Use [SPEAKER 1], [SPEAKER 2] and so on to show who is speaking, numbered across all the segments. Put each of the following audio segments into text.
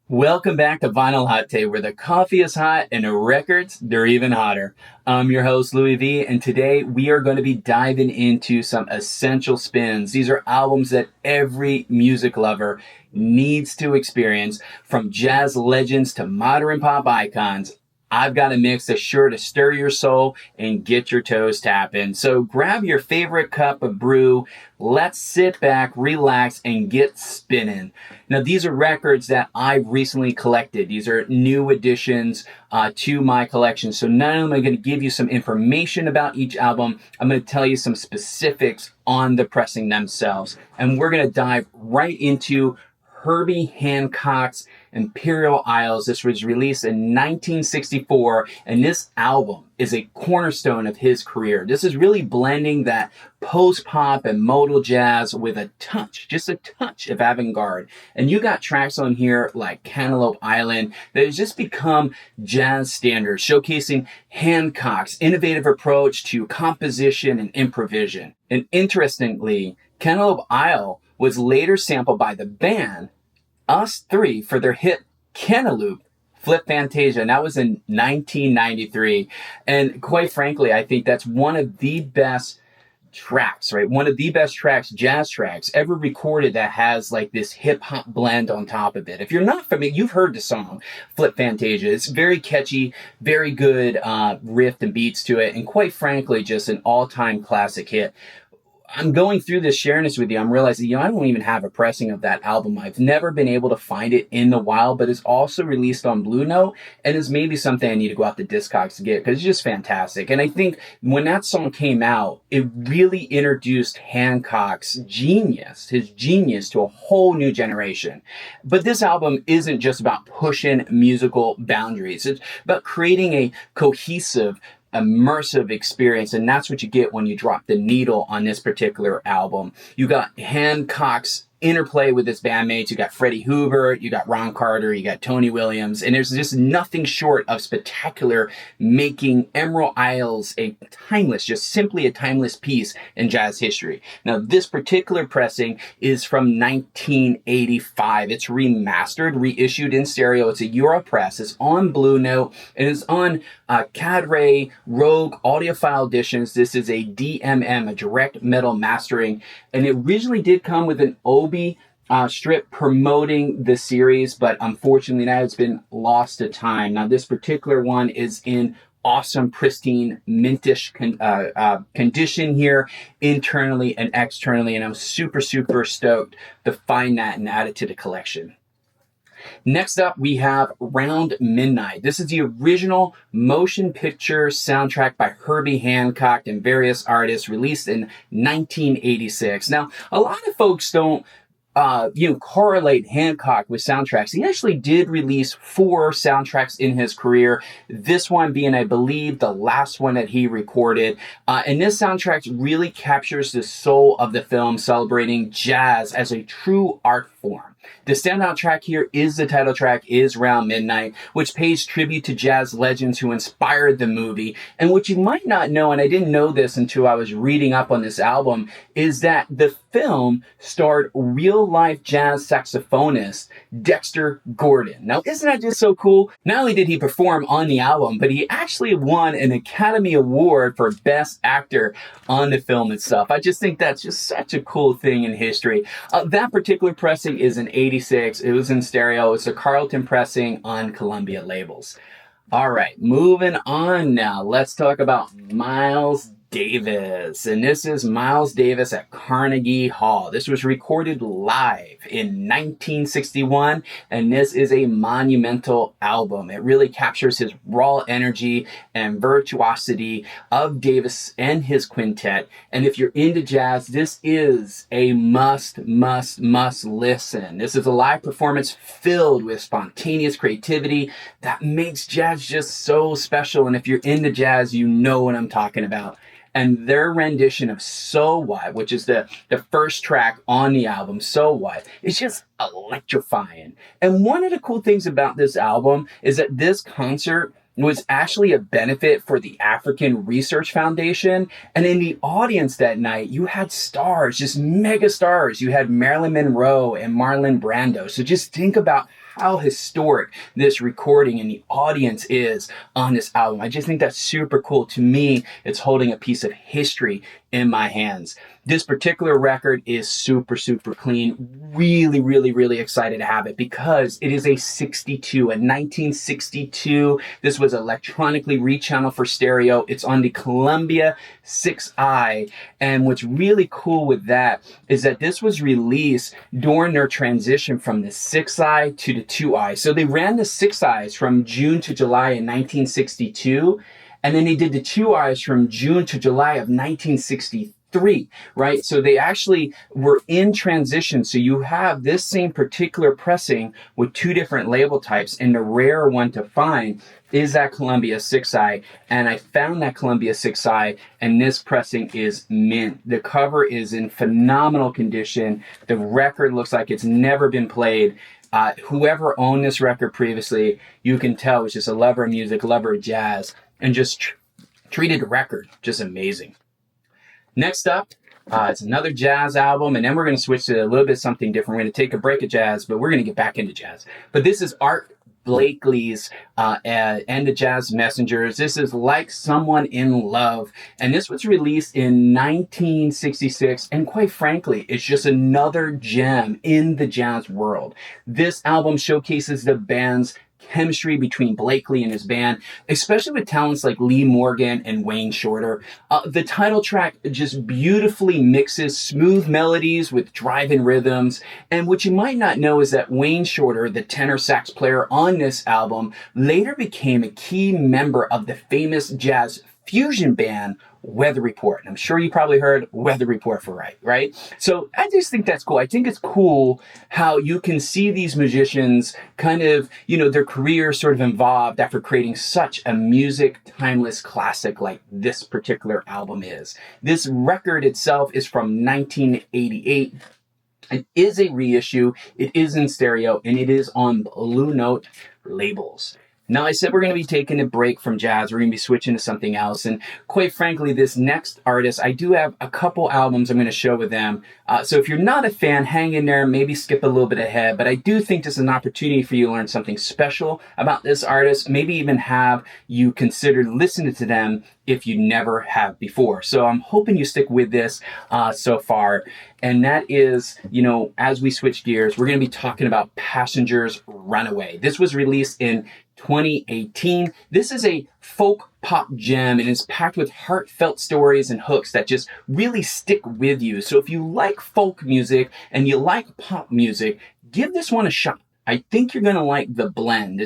[SPEAKER 1] Welcome back to Vinyl Latte, where the coffee is hot and the records, they're even hotter. I'm your host, Louis V, and today we are going to be diving into some essential spins. These are albums that every music lover needs to experience, from jazz legends to modern pop icons. I've got a mix that's sure to stir your soul and get your toes tapping. So grab your favorite cup of brew. Let's sit back, relax, and get spinning. Now, these are records that I've recently collected. These are new additions to my collection. So not only am I going to give you some information about each album, I'm going to tell you some specifics on the pressing themselves. And we're going to dive right into Herbie Hancock's Imperial Isles. This was released in 1964, and this album is a cornerstone of his career. This is really blending that post-pop and modal jazz with a touch, just a touch of avant-garde. And you got tracks on here like Cantaloupe Island that has just become jazz standards, showcasing Hancock's innovative approach to composition and improvisation. And interestingly, Cantaloupe Isle was later sampled by the band Us Three for their hit Cantaloupe Flip Fantasia, and that was in 1993. And quite frankly, I think that's one of the best tracks, right? One of the best tracks, jazz tracks, ever recorded that has like this hip hop blend on top of it. If you're not familiar, you've heard the song Flip Fantasia. It's very catchy, very good riff and beats to it, and quite frankly, just an all-time classic hit. I'm going through this, sharing this with you. I'm realizing, I don't even have a pressing of that album. I've never been able to find it in the wild, but it's also released on Blue Note, and is maybe something I need to go out to Discogs to get, because it's just fantastic. And I think when that song came out, it really introduced Hancock's genius, his genius, to a whole new generation. But this album isn't just about pushing musical boundaries. It's about creating a cohesive, immersive experience, and that's what you get when you drop the needle on this particular album. You got Hancock's interplay with his bandmates. You got Freddie Hubbard, you got Ron Carter, you got Tony Williams, and there's just nothing short of spectacular, making Emerald Isles a timeless, just simply a timeless piece in jazz history. Now, this particular pressing is from 1985. It's remastered, reissued in stereo. It's a Euro press. It's on Blue Note, and it's on Cadre Rogue audiophile editions. This is a DMM, a direct metal mastering, and it originally did come with an Obi strip promoting the series, but unfortunately now it's been lost to time. Now, this particular one is in awesome, pristine, mintish condition here, internally and externally, and I'm super stoked to find that and add it to the collection. Next up, we have Round Midnight. This is the original motion picture soundtrack by Herbie Hancock and various artists, released in 1986. Now, a lot of folks don't correlate Hancock with soundtracks. He actually did release 4 soundtracks in his career, this one being, I believe, the last one that he recorded. And this soundtrack really captures the soul of the film, celebrating jazz as a true art form. The standout track here is the title track, is Round Midnight, which pays tribute to jazz legends who inspired the movie. And what you might not know, and I didn't know this until I was reading up on this album, is that the film starred real-life jazz saxophonist Dexter Gordon. Now, isn't that just so cool? Not only did he perform on the album, but he actually won an Academy Award for Best Actor on the film itself. I just think that's just such a cool thing in history. That particular pressing is an 86. It was in stereo. It's a Carlton pressing on Columbia labels. All right, moving on now. Let's talk about Miles Davis. And this is Miles Davis at Carnegie Hall. This was recorded live in 1961, and this is a monumental album. It really captures his raw energy and virtuosity of Davis and his quintet. And if you're into jazz, this is a must listen. This is a live performance filled with spontaneous creativity that makes jazz just so special. And if you're into jazz, you know what I'm talking about. And their rendition of So What, which is the first track on the album, So What, is just electrifying. And one of the cool things about this album is that this concert was actually a benefit for the African Research Foundation. And in the audience that night, you had stars, just mega stars. You had Marilyn Monroe and Marlon Brando. So just think about how historic this recording and the audience is on this album. I just think that's super cool. To me, it's holding a piece of history in my hands. This particular record is super, super clean. Really, really, really excited to have it because it is a 1962. This was electronically rechanneled for stereo. It's on the Columbia 6i. And what's really cool with that is that this was released during their transition from the 6i to the 2i. So they ran the 6i's from June to July in 1962. And then they did the 2i's from June to July of 1963, right? So they actually were in transition. So you have this same particular pressing with two different label types, and the rare one to find is that Columbia 6i. And I found that Columbia 6i, and this pressing is mint. The cover is in phenomenal condition. The record looks like it's never been played. Whoever owned this record previously, you can tell was just a lover of music, lover of jazz, and just treated the record just amazing. Next up, it's another jazz album, and then we're going to switch to a little bit something different. We're going to take a break of jazz, but we're going to get back into jazz. But this is Art Blakey's and the Jazz Messengers. This is Like Someone in Love, and this was released in 1966, and quite frankly, it's just another gem in the jazz world. This album showcases the band's chemistry between Blakey and his band, especially with talents like Lee Morgan and Wayne Shorter. The title track just beautifully mixes smooth melodies with drive-in rhythms. And what you might not know is that Wayne Shorter, the tenor sax player on this album, later became a key member of the famous jazz fusion band Weather Report. And I'm sure you probably heard Weather Report for right? So I just think that's cool. I think it's cool how you can see these musicians kind of, their career sort of evolved after creating such a music timeless classic like this particular album is. This record itself is from 1988. It is a reissue. It is in stereo, and it is on Blue Note labels. Now, I said we're going to be taking a break from jazz. We're going to be switching to something else. And quite frankly, this next artist, I do have a couple albums I'm going to show with them. So if you're not a fan, hang in there, maybe skip a little bit ahead. But I do think this is an opportunity for you to learn something special about this artist, maybe even have you consider listening to them if you never have before. So I'm hoping you stick with this so far. And that is, as we switch gears, we're going to be talking about Passenger's Runaway. This was released in 2018. This is a folk pop gem and is packed with heartfelt stories and hooks that just really stick with you. So if you like folk music and you like pop music, give this one a shot. I think you're going to like the blend.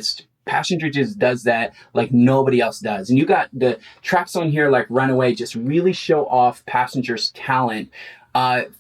[SPEAKER 1] Passenger just does that like nobody else does. And you got the tracks on here like Runaway just really show off Passenger's talent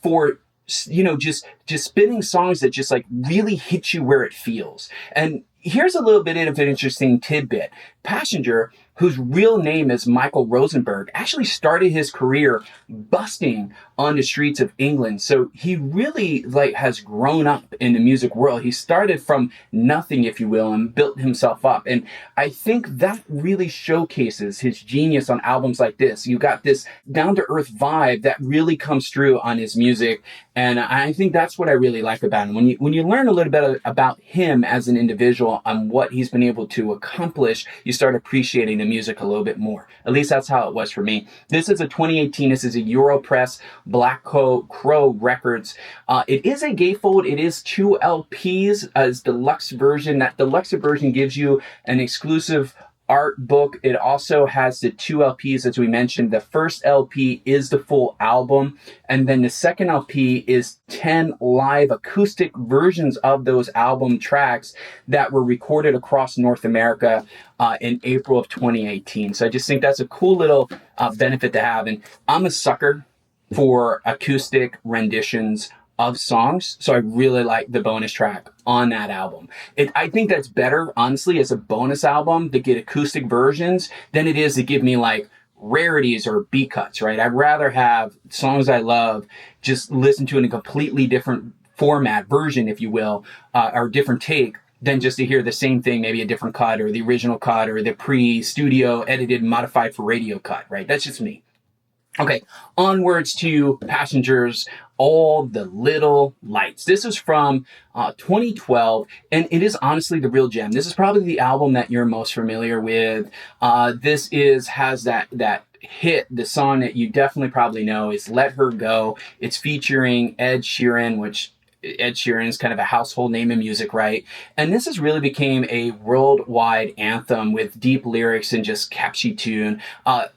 [SPEAKER 1] for just spinning songs that just like really hit you where it feels. And here's a little bit of an interesting tidbit. Passenger, whose real name is Michael Rosenberg, actually started his career busting on the streets of England. So he really has grown up in the music world. He started from nothing, if you will, and built himself up. And I think that really showcases his genius on albums like this. You got this down-to-earth vibe that really comes through on his music. And I think that's what I really like about him. When you learn a little bit about him as an individual and what he's been able to accomplish, you start appreciating the music a little bit more. At least that's how it was for me. This is a 2018. This is a Europress Black Crow Records. It is a gatefold. It is 2 LPs as deluxe version. That deluxe version gives you an exclusive art book. It also has the 2 LPs, as we mentioned. The first LP is the full album, and then the second LP is 10 live acoustic versions of those album tracks that were recorded across North America in April of 2018. So I just think that's a cool little benefit to have. And I'm a sucker for acoustic renditions of songs, so I really like the bonus track on that album. I think that's better, honestly, as a bonus album to get acoustic versions than it is to give me like rarities or B-cuts, right? I'd rather have songs I love just listen to in a completely different format, version, if you will, or different take, than just to hear the same thing, maybe a different cut or the original cut or the pre-studio edited, modified for radio cut, right? That's just me. Okay, onwards to Passengers, All the Little Lights. This is from 2012, and it is honestly the real gem. This is probably the album that you're most familiar with. Has that hit. The song that you definitely probably know is Let Her Go. It's featuring Ed Sheeran, which Ed Sheeran is kind of a household name in music, right? And this has really became a worldwide anthem with deep lyrics and just catchy tune.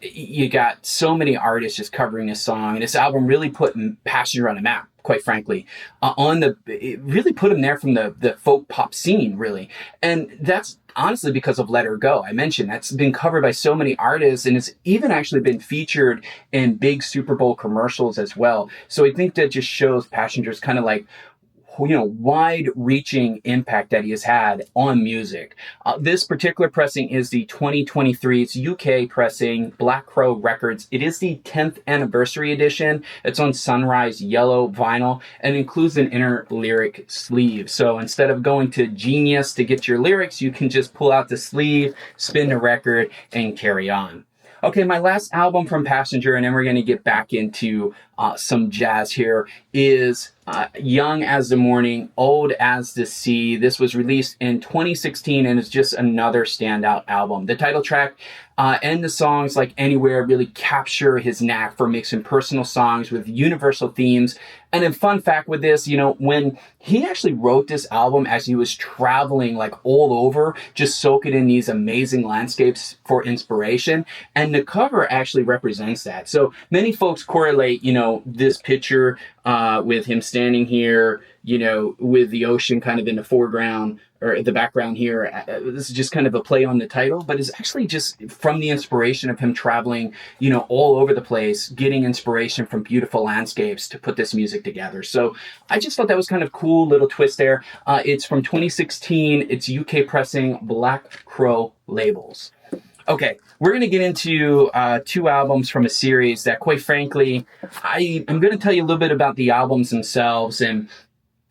[SPEAKER 1] You got so many artists just covering this song, and this album really put Passenger on the map. Quite frankly, it really put him there from the folk pop scene, really, and that's honestly because of Let Her Go. I mentioned that's been covered by so many artists, and it's even actually been featured in big Super Bowl commercials as well. So I think that just shows Passengers kind of like, wide-reaching impact that he has had on music. This particular pressing is the 2023, it's UK pressing, Black Crow Records. It is the 10th anniversary edition. It's on Sunrise Yellow vinyl and includes an inner lyric sleeve. So instead of going to Genius to get your lyrics, you can just pull out the sleeve, spin the record, and carry on. Okay, my last album from Passenger, and then we're going to get back into some jazz here, is Young as the Morning, Old as the Sea. This was released in 2016 and is just another standout album. The title track and the songs like Anywhere really capture his knack for mixing personal songs with universal themes. And a fun fact with this, when he actually wrote this album as he was traveling like all over, just soaking in these amazing landscapes for inspiration. And the cover actually represents that. So many folks correlate, this picture with him standing here, with the ocean kind of in the foreground or the background here. This is just kind of a play on the title, but it's actually just from the inspiration of him traveling, all over the place, getting inspiration from beautiful landscapes to put this music together. So I just thought that was kind of cool little twist there. It's from 2016. It's UK pressing, Black Crow labels. Okay, we're going to get into two albums from a series that, quite frankly, I'm going to tell you a little bit about the albums themselves, and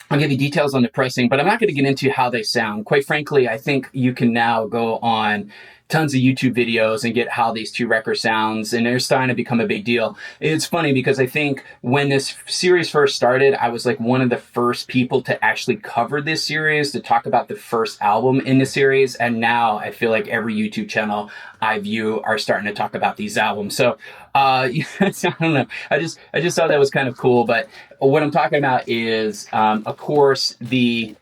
[SPEAKER 1] I'll give you details on the pressing, but I'm not going to get into how they sound. Quite frankly, I think you can now go on tons of YouTube videos and get how these two records sounds, and they're starting to become a big deal. It's funny because I think when this series first started, I was like one of the first people to actually cover this series, to talk about the first album in the series, and now I feel like every YouTube channel I view are starting to talk about these albums. So I don't know. I just thought that was kind of cool. But what I'm talking about is, of course, the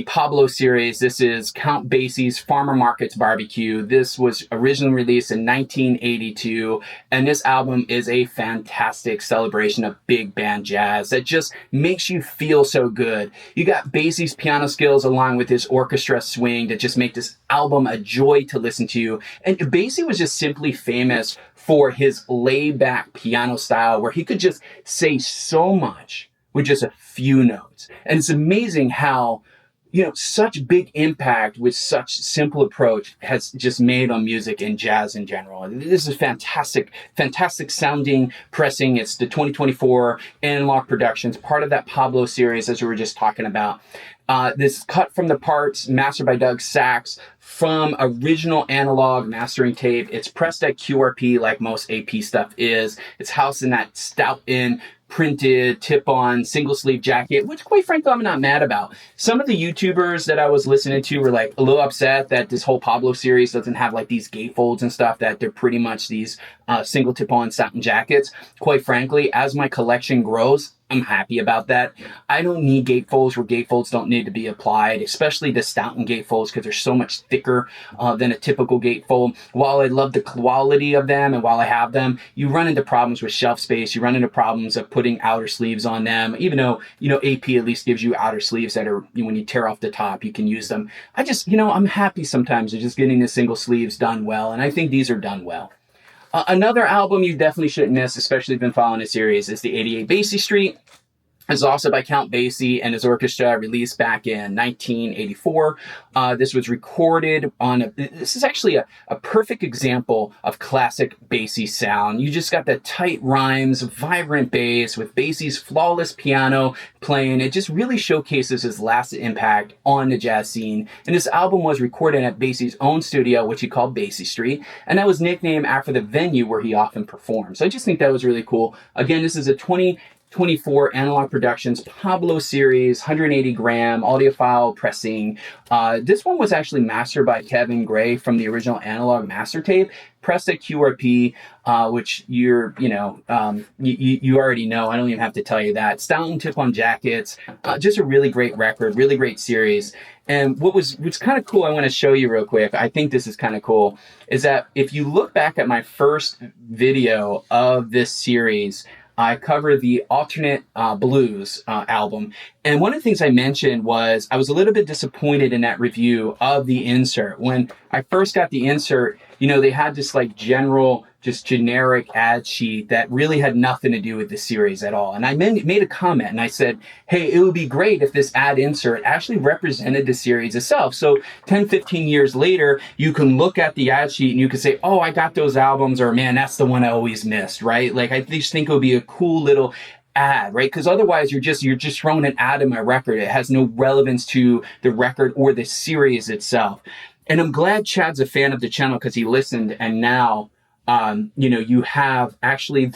[SPEAKER 1] Pablo series. This is Count Basie's Farmer Market's Barbecue. This was originally released in 1982, and this album is a fantastic celebration of big band jazz that just makes you feel so good. You got Basie's piano skills along with his orchestra swing that just make this album a joy to listen to. And Basie was just simply famous for his laid-back piano style where he could just say so much with just a few notes. And it's amazing how such big impact with such simple approach has just made on music and jazz in general. This is fantastic sounding pressing. It's the 2024 Analog Productions, part of that Pablo series as we were just talking about. This cut from the parts, mastered by Doug Sachs, from original analog mastering tape. It's pressed at QRP like most AP stuff is. It's housed in that stout-in printed tip-on single sleeve jacket, which quite frankly I'm not mad about. Some of the YouTubers that I was listening to were like a little upset that this whole Pablo series doesn't have like these gatefolds and stuff, that they're pretty much these single tip-on satin jackets. Quite frankly, as my collection grows, I'm happy about that. I don't need gatefolds where gatefolds don't need to be applied, especially the Stoughton gatefolds, because they're so much thicker than a typical gatefold. While I love the quality of them and while I have them, you run into problems with shelf space. You run into problems of putting outer sleeves on them, even though, AP at least gives you outer sleeves that are, when you tear off the top, you can use them. I just, I'm happy sometimes of just getting the single sleeves done well, and I think these are done well. Another album you definitely shouldn't miss, especially if you've been following the series, is the 88 Basie Street. is also by Count Basie and his orchestra, released back in 1984. This was recorded on this is actually a perfect example of classic Basie sound. You just got that tight rhymes, vibrant bass with Basie's flawless piano playing. It just really showcases his lasting impact on the jazz scene. And this album was recorded at Basie's own studio, which he called Basie Street, and that was nicknamed after the venue where he often performed. So I just think that was really cool. Again, this is a 2024 Analog Productions Pablo series, 180 gram audiophile pressing. This one was actually mastered by Kevin Gray from the original analog master tape, pressed at QRP, which you already know. I don't even have to tell you that. Stoughton tip-on jackets, just a really great record, really great series. And what's kind of cool, I want to show you real quick, I think this is kind of cool, is that if you look back at my first video of this series, I covered the alternate blues album. And one of the things I mentioned was I was a little bit disappointed in that review of the insert. When I first got the insert, they had this like just generic ad sheet that really had nothing to do with the series at all. And I made a comment and I said, hey, it would be great if this ad insert actually represented the series itself. So 10, 15 years later, you can look at the ad sheet and you can say, oh, I got those albums, or man, that's the one I always missed, right? Like, I just think it would be a cool little ad, right? Because otherwise you're just throwing an ad in my record. It has no relevance to the record or the series itself. And I'm glad Chad's a fan of the channel because he listened, and now you have actually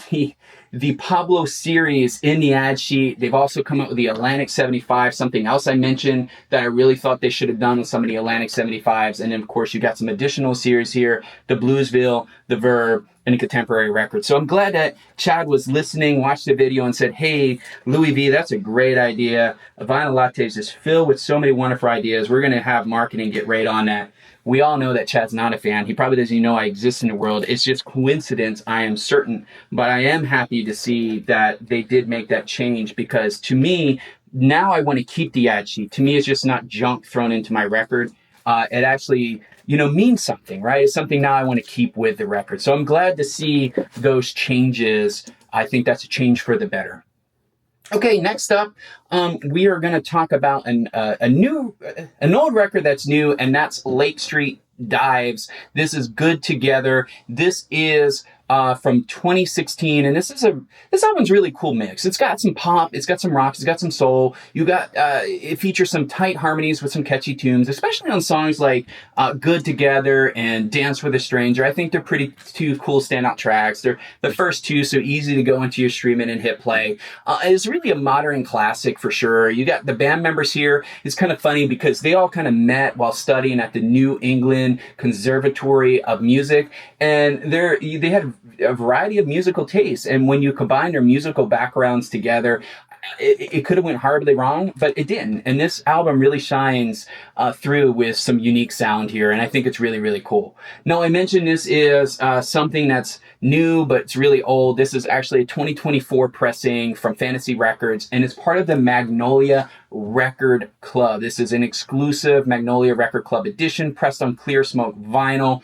[SPEAKER 1] the Pablo series in the ad sheet. They've also come up with the Atlantic 75, something else I mentioned that I really thought they should have done with some of the Atlantic 75s. And then, of course, you got some additional series here, the Bluesville, the Verb, and the Contemporary Records. So I'm glad that Chad was listening, watched the video, and said, hey, Louis V, that's a great idea. Vinyl Latte is just filled with so many wonderful ideas. We're going to have marketing get right on that. We all know that Chad's not a fan. He probably doesn't even know I exist in the world. It's just coincidence, I am certain. But I am happy to see that they did make that change, because to me, now I want to keep the ad sheet. To me, it's just not junk thrown into my record. It actually, means something, right? It's something now I want to keep with the record. So I'm glad to see those changes. I think that's a change for the better. Okay, next up, we are going to talk about an old record that's new, and that's Lake Street Dives. This is Good Together. This is from 2016, and this album's really cool mix. It's got some pop, it's got some rock, it's got some soul. It features some tight harmonies with some catchy tunes, especially on songs like Good Together and Dance with a Stranger. I think they're two cool standout tracks. They're the first two, so easy to go into your streaming and hit play. It's really a modern classic for sure. You got the band members here. It's kind of funny because they all kind of met while studying at the New England Conservatory of Music, and they had a variety of musical tastes, and when you combine their musical backgrounds together, it could have went horribly wrong, but it didn't. And this album really shines through with some unique sound here, and I think it's really, really cool. Now, I mentioned this is something that's new, but it's really old. This is actually a 2024 pressing from Fantasy Records, and it's part of the Magnolia Record Club. This is an exclusive Magnolia Record Club edition, pressed on clear smoke vinyl.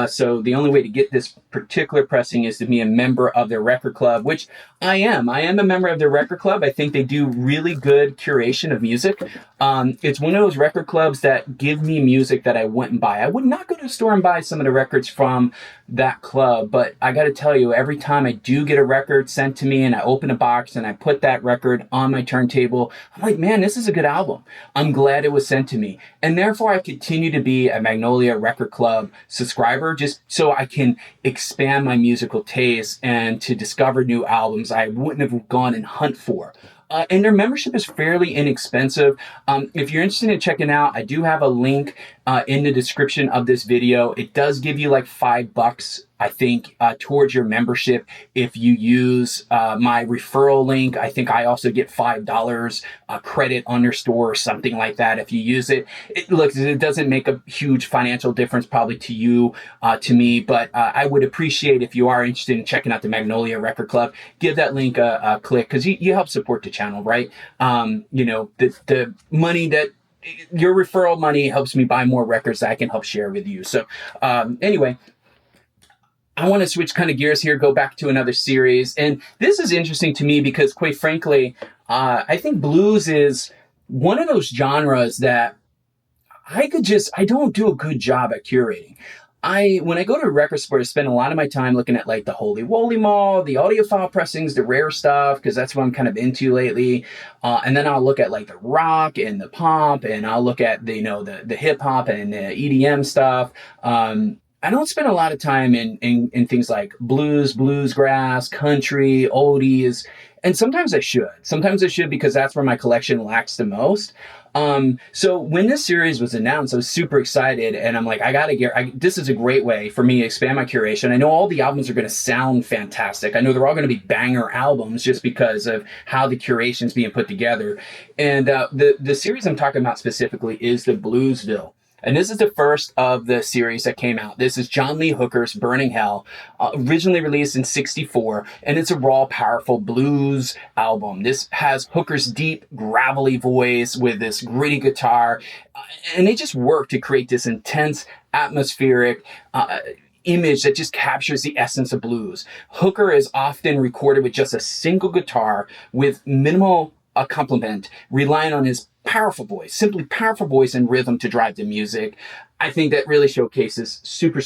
[SPEAKER 1] So the only way to get this particular pressing is to be a member of their record club, which I am. I am a member of their record club. I think they do really good curation of music. It's one of those record clubs that give me music that I wouldn't buy. I would not go to a store and buy some of the records from that club, but I got to tell you, every time I do get a record sent to me and I open a box and I put that record on my turntable, I'm like, man, this is a good album. I'm glad it was sent to me. And therefore, I continue to be a Magnolia Record Club subscriber, just so I can expand my musical taste and to discover new albums I wouldn't have gone and hunt for. And their membership is fairly inexpensive. If you're interested in checking out, I do have a link in the description of this video. It does give you like $5, I think, towards your membership if you use my referral link. I think I also get $5 credit on their store or something like that if you use it. It doesn't make a huge financial difference probably to you, to me, but I would appreciate if you are interested in checking out the Magnolia Record Club, give that link a click, because you help support the channel, right? The money that your referral money helps me buy more records that I can help share with you. So anyway, I want to switch kind of gears here, go back to another series. And this is interesting to me because, quite frankly, I think blues is one of those genres that I don't do a good job at curating. When I go to a record store, I spend a lot of my time looking at like the Holy Woolly Mall, the audiophile pressings, the rare stuff, because that's what I'm kind of into lately. And then I'll look at like the rock and the pop, and I'll look at the hip hop and the EDM stuff. I don't spend a lot of time in things like bluesgrass, country, oldies, and sometimes I should. Sometimes I should because that's where my collection lacks the most. So when this series was announced, I was super excited, and I'm like, this is a great way for me to expand my curation. I know all the albums are going to sound fantastic. I know they're all going to be banger albums just because of how the curation's being put together. And the series I'm talking about specifically is the Bluesville. And this is the first of the series that came out. This is John Lee Hooker's Burning Hell, originally released in '64, and it's a raw, powerful blues album. This has Hooker's deep, gravelly voice with this gritty guitar, and they just work to create this intense, atmospheric image that just captures the essence of blues. Hooker is often recorded with just a single guitar with minimal accompaniment, relying on his simply powerful voice and rhythm to drive the music. I think that really showcases super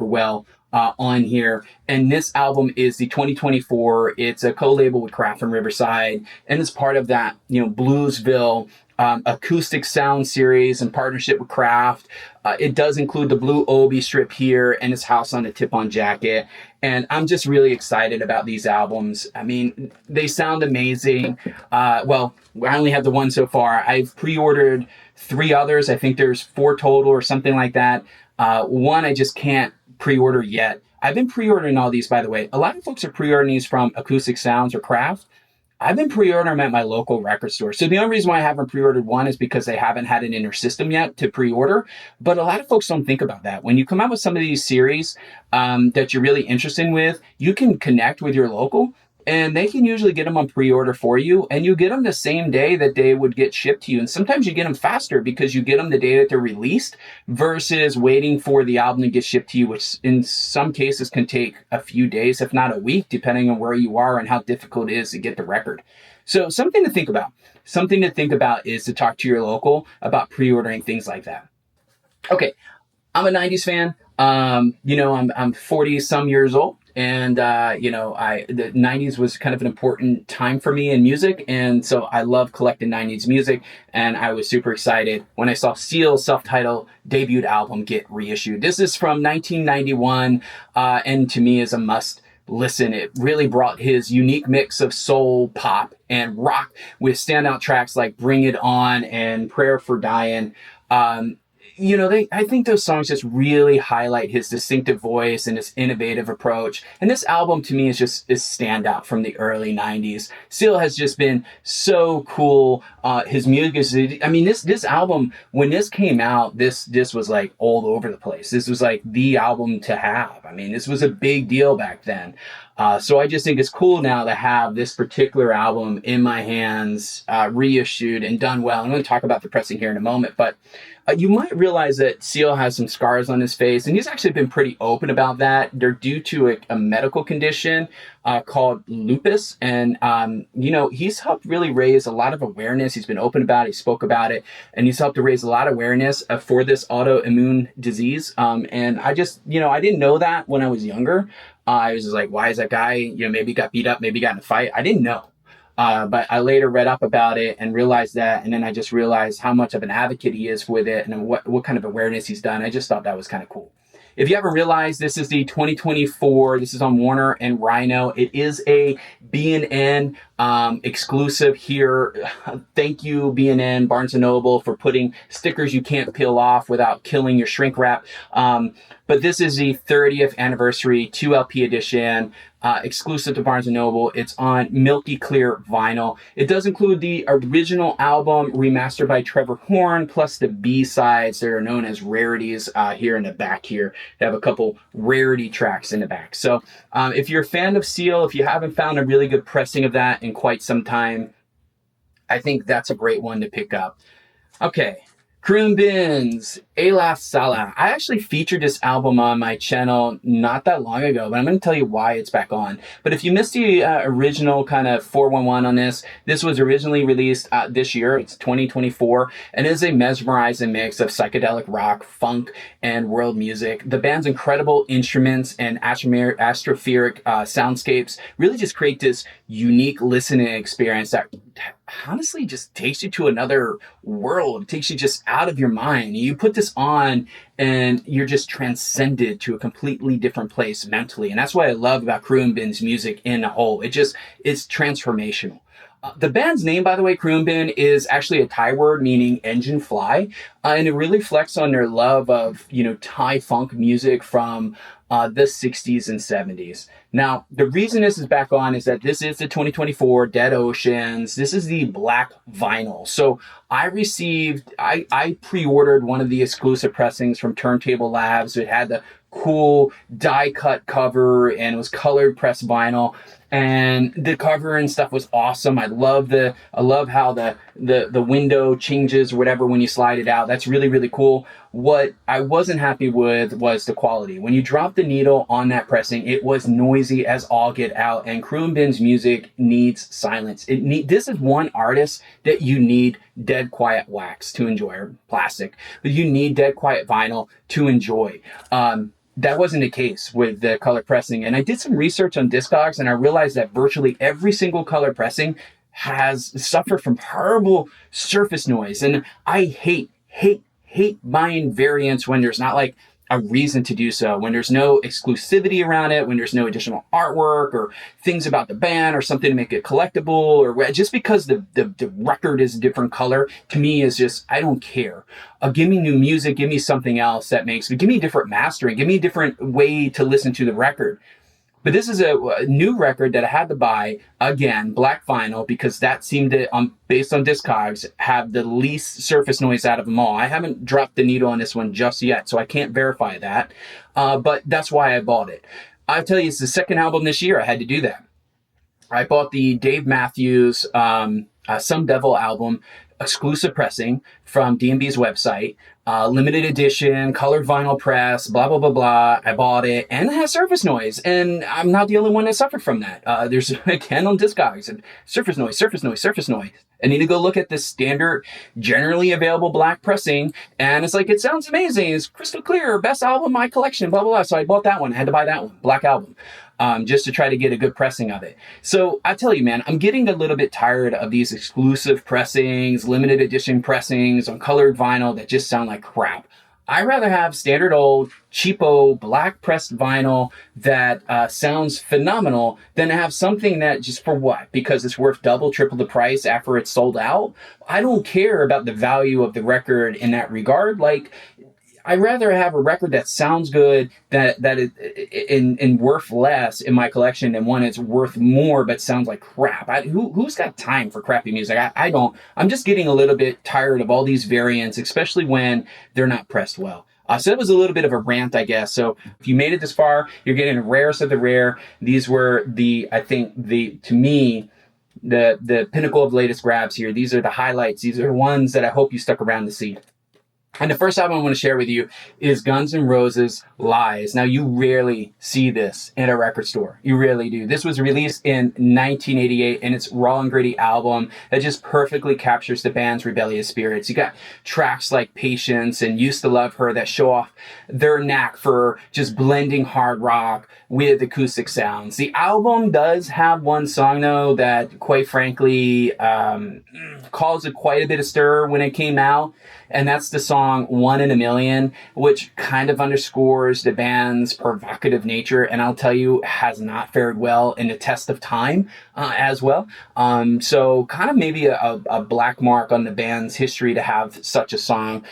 [SPEAKER 1] well on here. And this album is the 2024. It's a co-label with Kraft and Riverside, and it's part of that, Bluesville acoustic sound series in partnership with Kraft. It does include the blue Obi strip here and his House on a Tip-On Jacket. And I'm just really excited about these albums. I mean, they sound amazing. Well, I only have the one so far. I've pre-ordered 3 others. I think there's 4 total or something like that. One I just can't pre-order yet. I've been pre-ordering all these, by the way. A lot of folks are pre-ordering these from Acoustic Sounds or Kraft. I've been pre-ordering them at my local record store. So the only reason why I haven't pre-ordered one is because they haven't had it in their system yet to pre-order. But a lot of folks don't think about that. When you come out with some of these series that you're really interested with, you can connect with your local, and they can usually get them on pre-order for you, and you get them the same day that they would get shipped to you. And sometimes you get them faster because you get them the day that they're released versus waiting for the album to get shipped to you, which in some cases can take a few days, if not a week, depending on where you are and how difficult it is to get the record. So something to think about. Something to think about is to talk to your local about pre-ordering things like that. Okay, I'm a 90s fan. I'm 40 some years old. And, the 90s was kind of an important time for me in music. And so I love collecting 90s music. And I was super excited when I saw Seal's self-titled debut album get reissued. This is from 1991, and to me is a must listen. It really brought his unique mix of soul, pop, and rock with standout tracks like Bring It On and Prayer for Dying. I think those songs just really highlight his distinctive voice and his innovative approach. And this album to me is standout from the early 90s. Seal has just been so cool. His music is, this album, when this came out, this was like all over the place. This was like the album to have. I mean, this was a big deal back then. So I just think it's cool now to have this particular album in my hands, reissued and done well. I'm going to talk about the pressing here in a moment, but you might realize that Seal has some scars on his face, and he's actually been pretty open about that. They're due to a medical condition called lupus, and he's helped really raise a lot of awareness. He's been open about it, he spoke about it, and he's helped to raise a lot of awareness for this autoimmune disease. And I just, I didn't know that when I was younger. I was just like, why is that guy, maybe got beat up, maybe got in a fight. I didn't know. But I later read up about it and realized that, and then I just realized how much of an advocate he is with it and what kind of awareness he's done. I just thought that was kind of cool. If you haven't realized, this is the 2024. This is on Warner and Rhino. It is a B&N exclusive here. Thank you, B&N, Barnes & Noble, for putting stickers you can't peel off without killing your shrink wrap. But this is the 30th anniversary 2LP edition. Exclusive to Barnes & Noble. It's on milky clear vinyl. It does include the original album remastered by Trevor Horn, plus the B-sides. They're known as rarities here in the back here. They have a couple rarity tracks in the back. So if you're a fan of Seal, if you haven't found a really good pressing of that in quite some time, I think that's a great one to pick up. Okay, Khruangbin's Sala. I actually featured this album on my channel not that long ago, but I'm going to tell you why it's back on. But if you missed the original kind of 411 on this was originally released this year. It's 2024, and is a mesmerizing mix of psychedelic rock, funk, and world music. The band's incredible instruments and atmospheric soundscapes really just create this unique listening experience that honestly just takes you to another world. It takes you just out of your mind. You put this on and you're just transcended to a completely different place mentally. And that's what I love about Khruangbin's music in a whole. It's transformational. The band's name, by the way, Khruangbin, is actually a Thai word meaning engine fly. And it really reflects on their love of, Thai funk music from the 60s and 70s. Now, the reason this is back on is that this is the 2024 Dead Oceans. This is the black vinyl. So I pre-ordered one of the exclusive pressings from Turntable Labs. It had the cool die cut cover and it was colored pressed vinyl. And the cover and stuff was awesome. I love how the window changes or whatever when you slide it out. That's really, really cool. What I wasn't happy with was the quality. When you drop the needle on that pressing, it was noisy as all get out. And Khruangbin's music needs silence. This is one artist that you need dead quiet wax to enjoy, or plastic, but you need dead quiet vinyl to enjoy. That wasn't the case with the color pressing. And I did some research on Discogs and I realized that virtually every single color pressing has suffered from horrible surface noise. And I hate buying variants when there's not like a reason to do so, when there's no exclusivity around it, when there's no additional artwork or things about the band or something to make it collectible, or just because the record is a different color, to me is just, I don't care. Give me new music, give me something else that makes me, give me a different mastering, give me a different way to listen to the record. But this is a new record that I had to buy, again, black vinyl, because that seemed to, based on Discogs, have the least surface noise out of them all. I haven't dropped the needle on this one just yet, so I can't verify that. But that's why I bought it. I tell you, it's the second album this year I had to do that. I bought the Dave Matthews Some Devil album, exclusive pressing from D&B's website. Limited edition, colored vinyl press, blah, blah, blah, blah. I bought it and it has surface noise. And I'm not the only one that suffered from that. There's, again, on Discogs, and surface noise. I need to go look at the standard, generally available black pressing. And it's like, it sounds amazing. It's crystal clear. Best album in my collection, blah, blah, blah. So I bought that one. I had to buy that one, black album. Just to try to get a good pressing of it. So I tell you, man, I'm getting a little bit tired of these exclusive pressings, limited edition pressings on colored vinyl that just sound like crap. I'd rather have standard old, cheapo, black pressed vinyl that sounds phenomenal than to have something that just for what? Because it's worth double, triple the price after it's sold out? I don't care about the value of the record in that regard. Like, I'd rather have a record that sounds good that is worth less in my collection than one that's worth more but sounds like crap. Who's got time for crappy music? I don't. I'm just getting a little bit tired of all these variants, especially when they're not pressed well. So it was a little bit of a rant, I guess. So if you made it this far, you're getting the rarest of the rare. These were the pinnacle of latest grabs here. These are the highlights. These are the ones that I hope you stuck around to see. And the first album I want to share with you is Guns N' Roses' Lies. Now, you rarely see this in a record store. You really do. This was released in 1988, and it's raw and gritty album that just perfectly captures the band's rebellious spirits. You got tracks like Patience and Used to Love Her that show off their knack for just blending hard rock with acoustic sounds. The album does have one song, though, that quite frankly caused quite a bit of stir when it came out. And that's the song One in a Million, which kind of underscores the band's provocative nature. And I'll tell you, has not fared well in the test of time as well. So kind of maybe a black mark on the band's history to have such a song.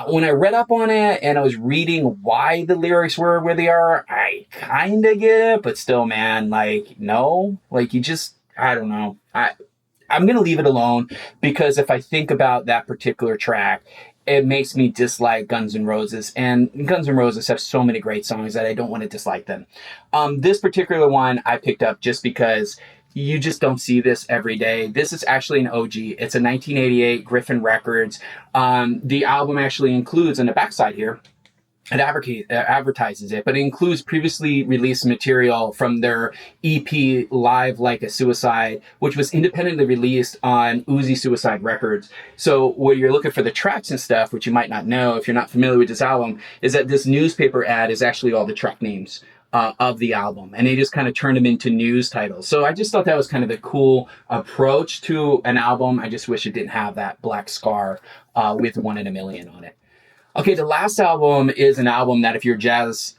[SPEAKER 1] When I read up on it and I was reading why the lyrics were where they are, I kind of get it. But still, man, like, no. Like, you just, I don't know. I'm going to leave it alone because if I think about that particular track, it makes me dislike Guns N' Roses. And Guns N' Roses have so many great songs that I don't want to dislike them. This particular one I picked up just because You just don't see this every day. This is actually an OG. It's a 1988 Griffin Records. The album actually includes, on the backside here, it advertises it, but it includes previously released material from their EP Live Like a Suicide, which was independently released on Uzi Suicide Records. So where you're looking for the tracks and stuff, which you might not know if you're not familiar with this album, is that this newspaper ad is actually all the track names of the album, and they just kind of turned them into news titles. So I just thought that was kind of a cool approach to an album. I just wish it didn't have that black scar with 1 in a million on it. Okay, the last album is an album that if you're a jazz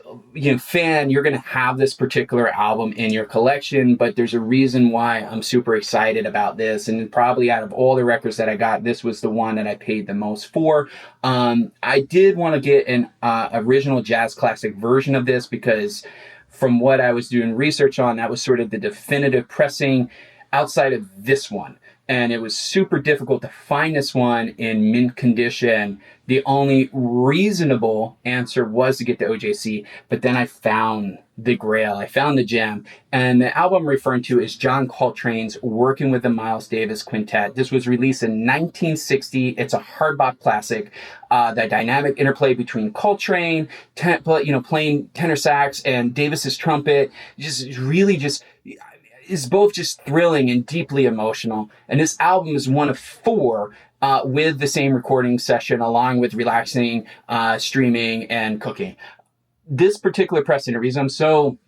[SPEAKER 1] fan, you're going to have this particular album in your collection, but there's a reason why I'm super excited about this, and probably out of all the records that I got, this was the one that I paid the most for. I did want to get an original jazz classic version of this because from what I was doing research on, that was sort of the definitive pressing outside of this one. And it was super difficult to find this one in mint condition. The only reasonable answer was to get the OJC, but then I found the grail. I found the gem. And the album I'm referring to is John Coltrane's Workin with the Miles Davis Quintet. This was released in 1960. It's a hard bop classic. The dynamic interplay between Coltrane, playing tenor sax, and Davis's trumpet, is both just thrilling and deeply emotional. And this album is one of 4 with the same recording session, along with relaxing, streaming, and cooking. This particular pressing, the reason I'm so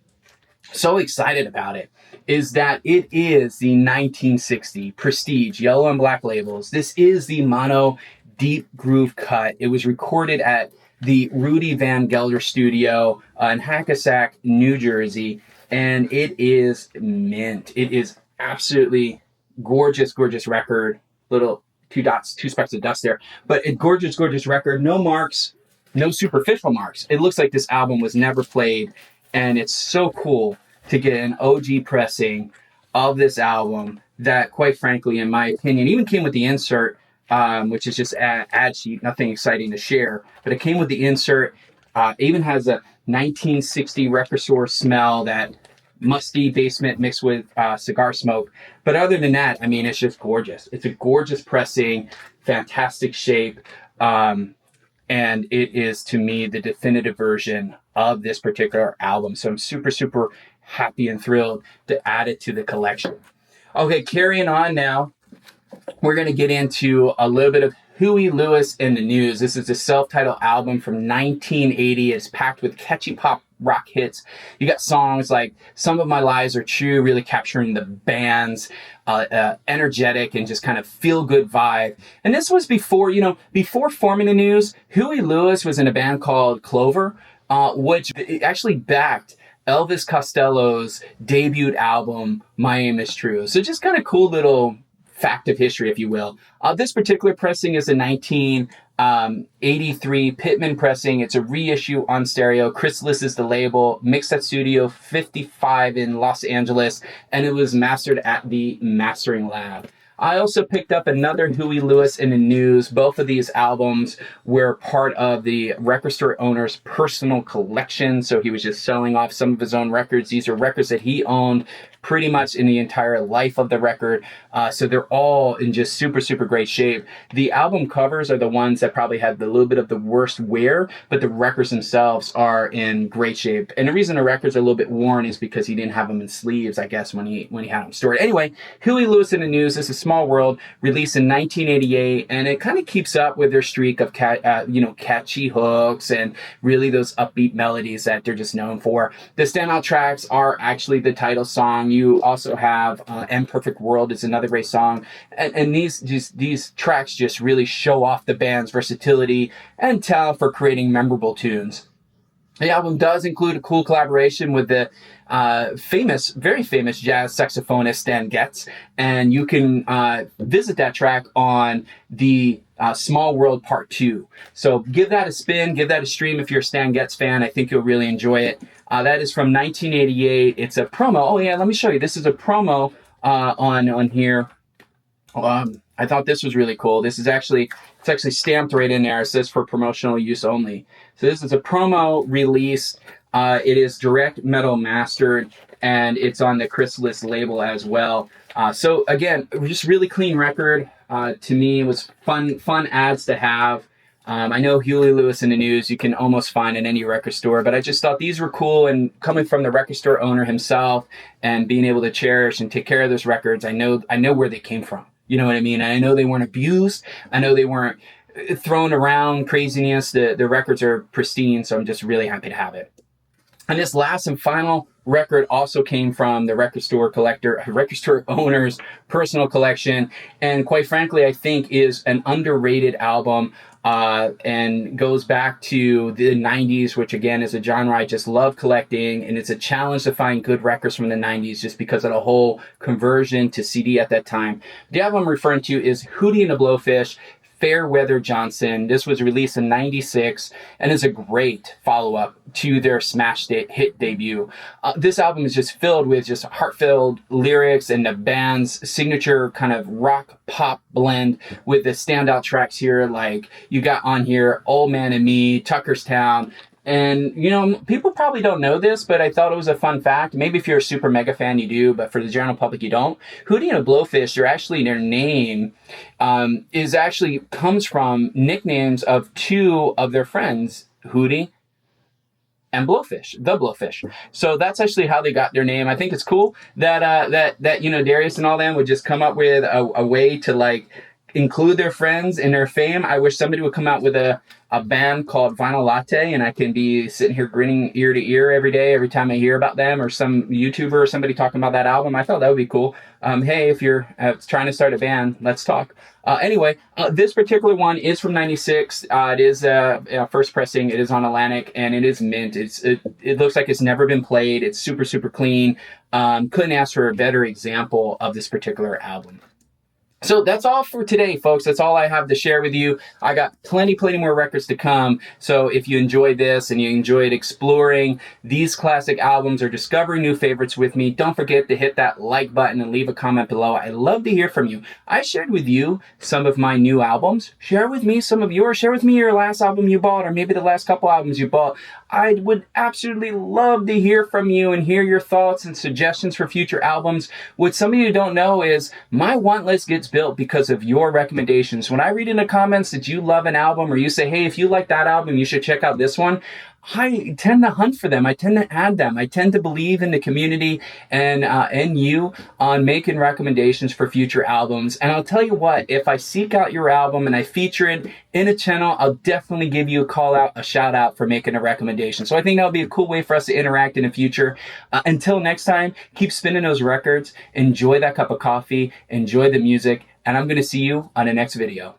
[SPEAKER 1] excited about it is that it is the 1960 Prestige yellow and black labels. This is the mono deep groove cut. It was recorded at the Rudy Van Gelder studio in Hancock, New Jersey. And it is mint. It is absolutely gorgeous, gorgeous record. Little 2 specks of dust there. But a gorgeous, gorgeous record. No marks, no superficial marks. It looks like this album was never played. And it's so cool to get an OG pressing of this album that, quite frankly, in my opinion, even came with the insert, which is just an ad sheet, nothing exciting to share. But it came with the insert. Even has a 1960 record store smell, that musty basement mixed with cigar smoke. But other than that, I mean, it's just gorgeous. It's a gorgeous pressing, fantastic shape. And it is, to me, the definitive version of this particular album. So I'm super, super happy and thrilled to add it to the collection. Okay, carrying on now. We're going to get into a little bit of Huey Lewis and the News. This is a self-titled album from 1980. It's packed with catchy pop rock hits. You got songs like Some of My Lies Are True, really capturing the band's energetic and just kind of feel-good vibe. And this was before forming the News, Huey Lewis was in a band called Clover, which actually backed Elvis Costello's debut album, My Aim Is True. So just kind of cool little fact of history, if you will. This particular pressing is a 1983 Pittman pressing. It's a reissue on stereo. Chrysalis is the label. Mixed at Studio 55 in Los Angeles, and it was mastered at the Mastering Lab. I also picked up another Huey Lewis in the News. Both of these albums were part of the record store owner's personal collection, so he was just selling off some of his own records. These are records that he owned pretty much in the entire life of the record. So they're all in just super, super great shape. The album covers are the ones that probably have a little bit of the worst wear, but the records themselves are in great shape. And the reason the records are a little bit worn is because he didn't have them in sleeves, I guess, when he had them stored. Anyway, Huey Lewis in the News. This is Small World, released in 1988, and it kind of keeps up with their streak of catchy hooks and really those upbeat melodies that they're just known for. The standout tracks are actually the title song. You also have Imperfect World is another great song. And these tracks just really show off the band's versatility and talent for creating memorable tunes. The album does include a cool collaboration with the very famous jazz saxophonist Stan Getz, and you can visit that track on the Small World Part 2. So give that a spin, give that a stream if you're a Stan Getz fan. I think you'll really enjoy it. That is from 1988. It's a promo. Oh yeah, let me show you. This is a promo on here. I thought this was really cool. It's actually stamped right in there. It says for promotional use only. So this is a promo release. It is direct metal mastered, and it's on the Chrysalis label as well. So again, just really clean record. To me, it was fun ads to have. I know Huey Lewis in the News you can almost find in any record store, but I just thought these were cool, and coming from the record store owner himself and being able to cherish and take care of those records, I know where they came from. You know what I mean? And I know they weren't abused. I know they weren't thrown around craziness. The records are pristine, so I'm just really happy to have it. And this last and final record also came from the record store owner's personal collection, and quite frankly, I think is an underrated album, and goes back to the 90s, which again is a genre I just love collecting, and it's a challenge to find good records from the 90s just because of the whole conversion to CD at that time. The album I'm referring to is Hootie and the Blowfish, Fairweather Johnson. This was released in 96 and is a great follow-up to their smash hit debut. This album is just filled with just heartfelt lyrics and the band's signature kind of rock pop blend with the standout tracks here, like you got on here Old Man and Me, Tuckerstown. And, you know, people probably don't know this, but I thought it was a fun fact. Maybe if you're a super mega fan, you do, but for the general public, you don't. Hootie and the Blowfish, their name comes from nicknames of two of their friends, Hootie and Blowfish, the Blowfish. So that's actually how they got their name. I think it's cool that Darius and all them would just come up with a way to like include their friends in their fame. I wish somebody would come out with a band called Vinyl Latte, and I can be sitting here grinning ear to ear every day, every time I hear about them, or some YouTuber or somebody talking about that album. I thought that would be cool. Hey, if you're trying to start a band, let's talk. Anyway, this particular one is from 96. It is first pressing. It is on Atlantic, and it is mint. It looks like it's never been played. It's super, super clean. Couldn't ask for a better example of this particular album. So that's all for today, folks. That's all I have to share with you. I got plenty more records to come. So if you enjoyed this and you enjoyed exploring these classic albums or discovering new favorites with me, don't forget to hit that like button and leave a comment below. I love to hear from you. I shared with you some of my new albums. Share with me some of yours. Share with me your last album you bought, or maybe the last couple albums you bought. I would absolutely love to hear from you and hear your thoughts and suggestions for future albums. What some of you don't know is my want list gets built because of your recommendations. When I read in the comments that you love an album, or you say, hey, if you like that album, you should check out this one, I tend to hunt for them. I tend to add them. I tend to believe in the community and you on making recommendations for future albums. And I'll tell you what, if I seek out your album and I feature it in a channel, I'll definitely give you a call out, a shout out for making a recommendation. So I think that'll be a cool way for us to interact in the future. Until next time, keep spinning those records. Enjoy that cup of coffee. Enjoy the music. And I'm going to see you on the next video.